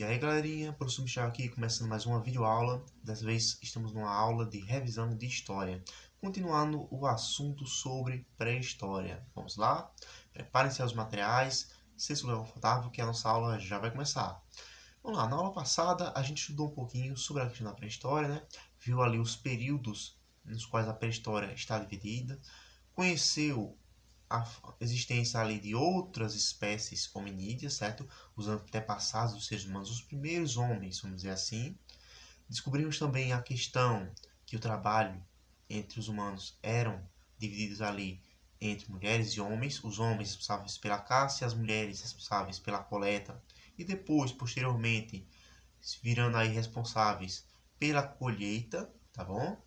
E aí galerinha, professor Michel aqui, começando mais uma videoaula. Dessa vez estamos numa aula de revisão de história, continuando o assunto sobre pré-história. Vamos lá? Preparem-se os materiais, se lugar confortável que a nossa aula já vai começar. Vamos lá, na aula passada a gente estudou um pouquinho sobre a questão da pré-história, né? Viu ali os períodos nos quais a pré-história está dividida, conheceu a existência ali de outras espécies hominídeas, certo? Os antepassados dos seres humanos, os primeiros homens, vamos dizer assim. Descobrimos também a questão que o trabalho entre os humanos eram divididos ali entre mulheres e homens, os homens responsáveis pela caça e as mulheres responsáveis pela coleta, e depois, posteriormente, virando aí responsáveis pela colheita, tá bom?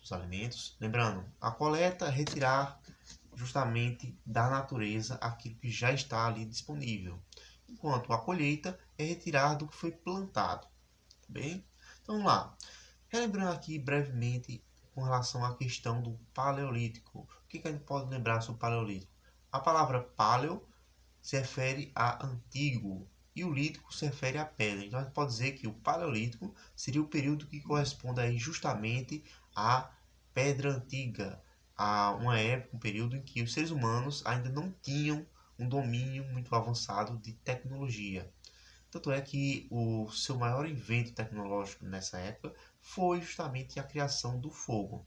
Dos alimentos. Lembrando, a coleta é retirar justamente da natureza aquilo que já está ali disponível, enquanto a colheita é retirar do que foi plantado, tá bem? Então vamos lá, relembrando aqui brevemente com relação à questão do paleolítico. O que a gente pode lembrar sobre o paleolítico? A palavra paleo se refere a antigo e o lítico se refere à pedra. Então a gente pode dizer que o paleolítico seria o período que corresponde aí justamente à pedra antiga, a uma época, um período em que os seres humanos ainda não tinham um domínio muito avançado de tecnologia. Tanto é que o seu maior invento tecnológico nessa época foi justamente a criação do fogo.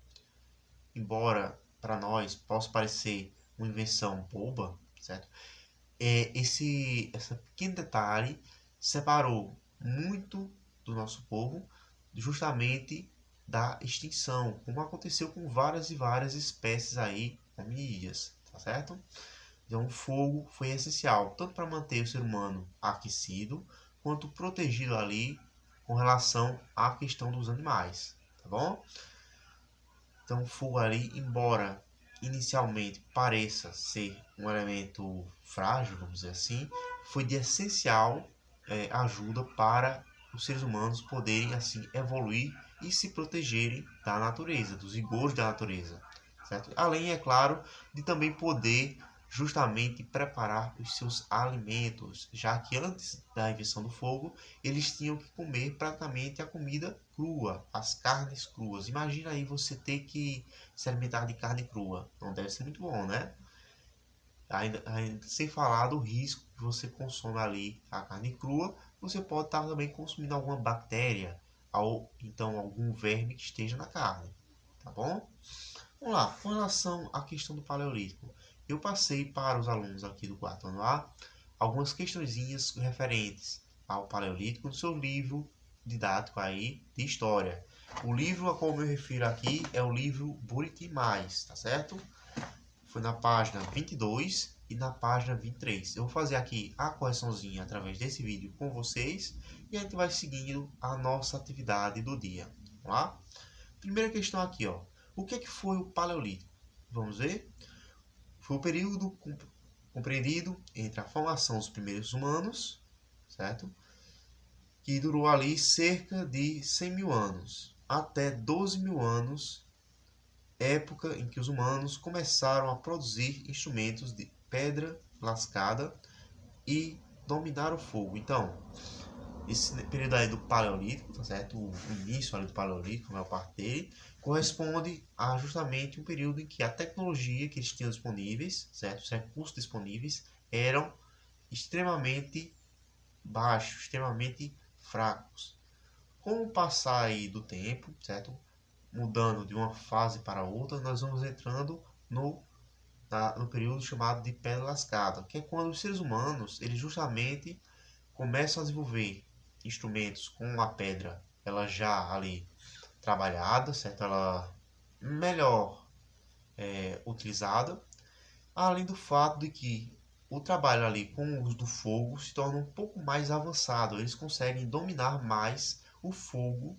Embora para nós possa parecer uma invenção boba, certo? Esse pequeno detalhe separou muito do nosso povo justamente da extinção, como aconteceu com várias e várias espécies aí hominídeas, tá certo? Então o fogo foi essencial, tanto para manter o ser humano aquecido, quanto protegido ali com relação à questão dos animais, tá bom? Então o fogo ali, embora inicialmente pareça ser um elemento frágil, vamos dizer assim, foi de essencial ajuda para os seres humanos poderem assim evoluir e se protegerem da natureza, dos rigores da natureza, certo? Além, é claro, de também poder justamente preparar os seus alimentos, já que antes da invenção do fogo, eles tinham que comer praticamente a comida crua, as carnes cruas. Imagina aí você ter que se alimentar de carne crua. Não deve ser muito bom, né? Ainda sem falar do risco que você consome ali a carne crua, você pode estar também consumindo alguma bactéria ou então algum verme que esteja na carne, tá bom? Vamos lá, com relação à questão do paleolítico, eu passei para os alunos aqui do quarto ano A algumas questõezinhas referentes ao paleolítico no seu livro didático aí de história. O livro a qual eu me refiro aqui é o livro Buriti Mais, tá certo? Foi na página 22 e na página 23. Eu vou fazer aqui a correçãozinha através desse vídeo com vocês e a gente vai seguindo a nossa atividade do dia. Vamos lá? Primeira questão aqui, ó. O que foi o Paleolítico? Vamos ver? Foi o período compreendido entre a formação dos primeiros humanos, certo? Que durou ali cerca de 100 mil anos, até 12 mil anos, época em que os humanos começaram a produzir instrumentos de pedra lascada e dominar o fogo. Então, esse período aí do Paleolítico, tá certo? O início ali do Paleolítico, a maior parte dele, corresponde a justamente um período em que a tecnologia que eles tinham disponíveis, certo? Os recursos disponíveis eram extremamente baixos, extremamente fracos. Com o passar aí do tempo, certo? Mudando de uma fase para outra, nós vamos entrando no período chamado de Pedra Lascada, que é quando os seres humanos, eles justamente começam a desenvolver instrumentos com a pedra, ela já ali trabalhada, certo? Ela melhor utilizada, além do fato de que o trabalho ali com o uso do fogo se torna um pouco mais avançado, eles conseguem dominar mais o fogo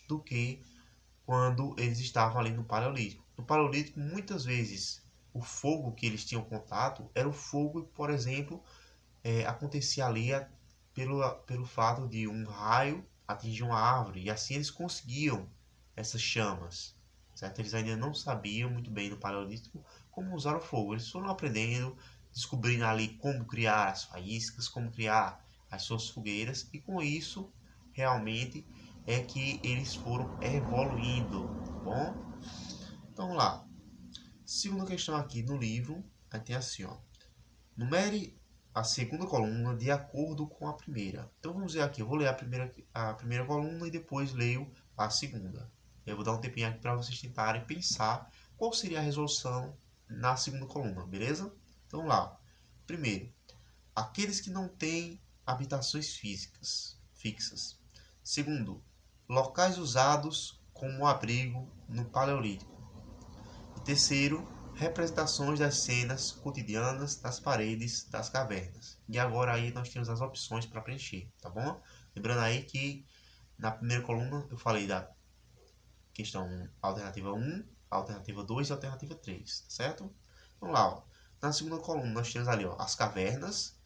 do que quando eles estavam ali no Paleolítico. No Paleolítico, muitas vezes, o fogo que eles tinham contato era o fogo, por exemplo, acontecia ali pelo fato de um raio atingir uma árvore, e assim eles conseguiam essas chamas, certo? Eles ainda não sabiam muito bem no Paleolítico como usar o fogo. Eles foram aprendendo, descobrindo ali como criar as faíscas, como criar as suas fogueiras, e com isso realmente é que eles foram evoluindo, tá bom? Então vamos lá. Segunda questão aqui no livro, aí tem assim, ó. Numere a segunda coluna de acordo com a primeira. Então vamos ver aqui, eu vou ler a primeira coluna e depois leio a segunda. Eu vou dar um tempinho aqui para vocês tentarem pensar qual seria a resolução na segunda coluna, beleza? Então vamos lá. Primeiro, aqueles que não têm habitações fixas. Segundo, locais usados como abrigo no Paleolítico. E terceiro, representações das cenas cotidianas das paredes das cavernas. E agora aí nós temos as opções para preencher, tá bom? Lembrando aí que na primeira coluna eu falei da questão alternativa 1, alternativa 2 e alternativa 3, tá certo? Vamos lá, ó. Na segunda coluna nós temos ali, ó, as cavernas,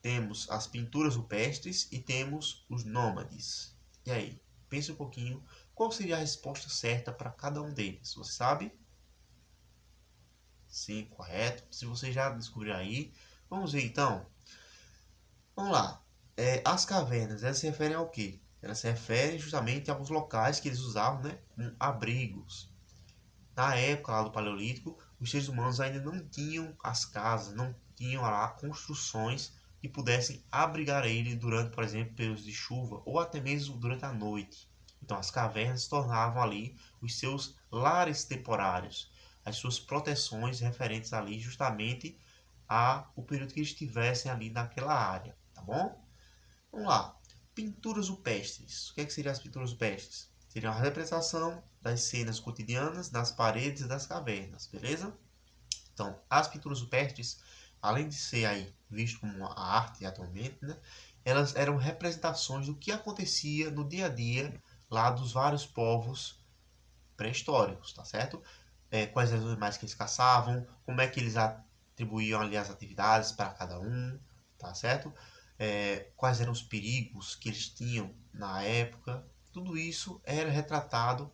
temos as pinturas rupestres e temos os nômades. E aí, pense um pouquinho, qual seria a resposta certa para cada um deles? Você sabe? Sim, correto. Se você já descobriu aí, vamos ver então. Vamos lá. As cavernas, elas se referem ao quê? Elas se referem justamente aos locais que eles usavam, né, como abrigos. Na época lá do Paleolítico, os seres humanos ainda não tinham as casas, não tinham lá construções que pudessem abrigar ele durante, por exemplo, períodos de chuva ou até mesmo durante a noite. Então as cavernas se tornavam ali os seus lares temporários, as suas proteções referentes ali justamente ao período que eles estivessem ali naquela área, tá bom? Vamos lá. Pinturas rupestres. O que seriam as pinturas rupestres? Seria a representação das cenas cotidianas das paredes das cavernas, beleza? Então, as pinturas rupestres, além de ser aí visto como a arte atualmente, né, elas eram representações do que acontecia no dia a dia lá dos vários povos pré-históricos, tá certo? Quais eram os animais que eles caçavam, como é que eles atribuíam ali as atividades para cada um, tá certo? Quais eram os perigos que eles tinham na época, tudo isso era retratado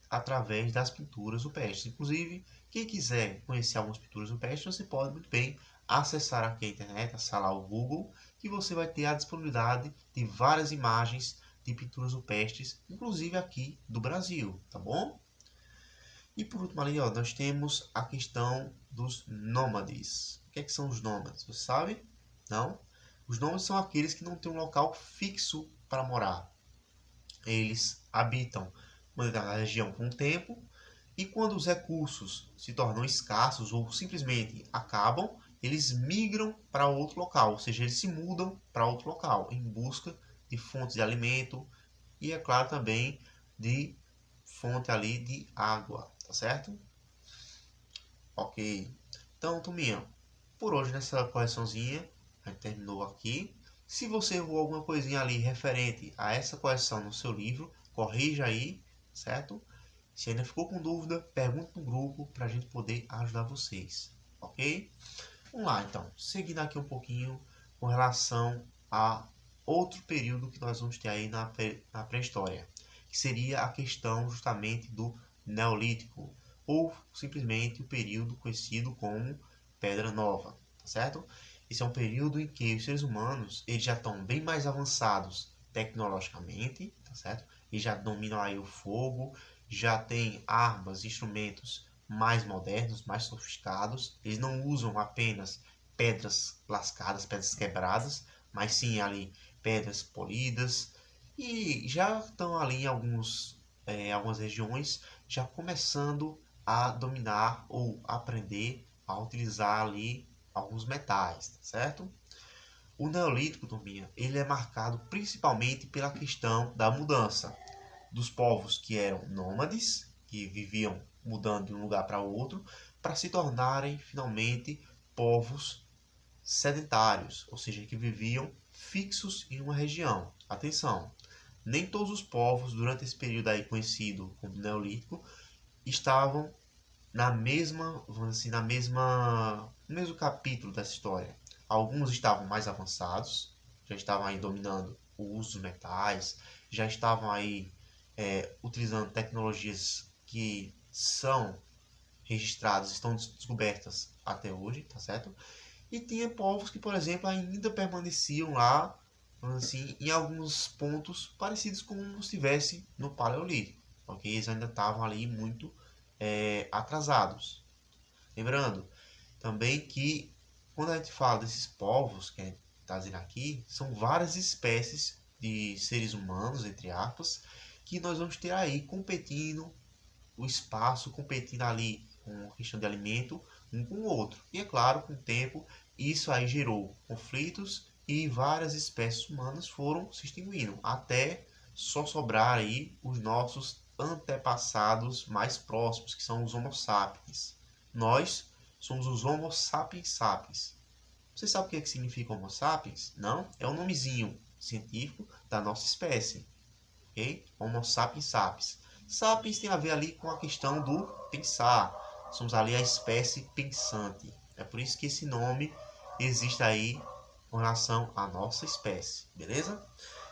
através das pinturas rupestres. Inclusive, quem quiser conhecer algumas pinturas rupestres, você pode muito bem acessar aqui a internet, acessar lá o Google, que você vai ter a disponibilidade de várias imagens de pinturas rupestres, inclusive aqui do Brasil, tá bom? E por último ali, ó, nós temos a questão dos nômades. O que é que são os nômades? Você sabe? Não? Os nômades são aqueles que não têm um local fixo para morar. Eles habitam uma determinada região por um tempo e quando os recursos se tornam escassos ou simplesmente acabam, eles migram para outro local, ou seja, eles se mudam para outro local em busca de fontes de alimento e, é claro, também de fonte ali de água, tá certo? Ok. Então, turminha, por hoje nessa correçãozinha, a gente terminou aqui. Se você errou alguma coisinha ali referente a essa correção no seu livro, corrija aí, certo? Se ainda ficou com dúvida, pergunte no grupo para a gente poder ajudar vocês, ok? Vamos lá, então. Seguindo aqui um pouquinho com relação a outro período que nós vamos ter aí na pré-história, que seria a questão justamente do Neolítico, ou simplesmente o período conhecido como Pedra Nova, tá certo? Esse é um período em que os seres humanos eles já estão bem mais avançados tecnologicamente, tá certo? Eles já dominam aí o fogo, já têm armas, instrumentos mais modernos, mais sofisticados. Eles não usam apenas pedras lascadas, pedras quebradas, mas sim ali pedras polidas e já estão ali em algumas regiões já começando a dominar ou aprender a utilizar ali alguns metais, tá certo? O Neolítico, turminha, ele é marcado principalmente pela questão da mudança dos povos que eram nômades, que viviam mudando de um lugar para outro, para se tornarem finalmente povos sedentários, ou seja, que viviam fixos em uma região. Atenção, nem todos os povos durante esse período aí conhecido como Neolítico estavam na mesma, vamos assim, no mesmo capítulo dessa história. Alguns estavam mais avançados, já estavam aí dominando o uso dos metais, já estavam aí utilizando tecnologias que são registradas, estão descobertas até hoje, tá certo? E tinha povos que, por exemplo, ainda permaneciam lá, assim, em alguns pontos parecidos com como se estivesse no Paleolítico, porque eles ainda estavam ali muito atrasados. Lembrando também que quando a gente fala desses povos que a gente está dizendo aqui, são várias espécies de seres humanos, entre aspas, que nós vamos ter aí competindo o espaço, competindo ali com a questão de alimento um com o outro. E é claro, com o tempo, isso aí gerou conflitos e várias espécies humanas foram se extinguindo, até só sobrar aí os nossos antepassados mais próximos, que são os Homo sapiens. Nós somos os Homo sapiens sapiens. Você sabe o que significa Homo sapiens? Não? É o nomezinho científico da nossa espécie. Ok? Homo sapiens sapiens. Sapiens tem a ver ali com a questão do pensar. Somos ali a espécie pensante. É por isso que esse nome existe aí com relação à nossa espécie. Beleza?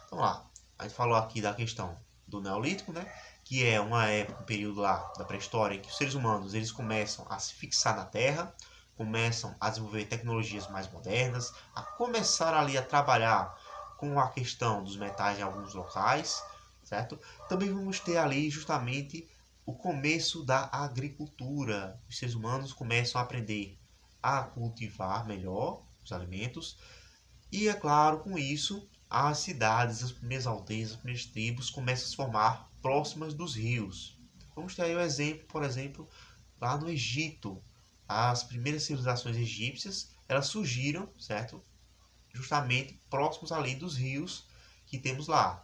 Então lá, a gente falou aqui da questão do Neolítico, né? Que é uma época, um período lá da pré-história em que os seres humanos eles começam a se fixar na Terra, começam a desenvolver tecnologias mais modernas, a começar ali a trabalhar com a questão dos metais em alguns locais, certo? Também vamos ter ali justamente o começo da agricultura. Os seres humanos começam a aprender a cultivar melhor os alimentos e, é claro, com isso, as cidades, as primeiras aldeias, as primeiras tribos começam a se formar próximas dos rios. Vamos ter aí o exemplo, por exemplo, lá no Egito. As primeiras civilizações egípcias, elas surgiram, certo? Justamente próximos ali dos rios que temos lá.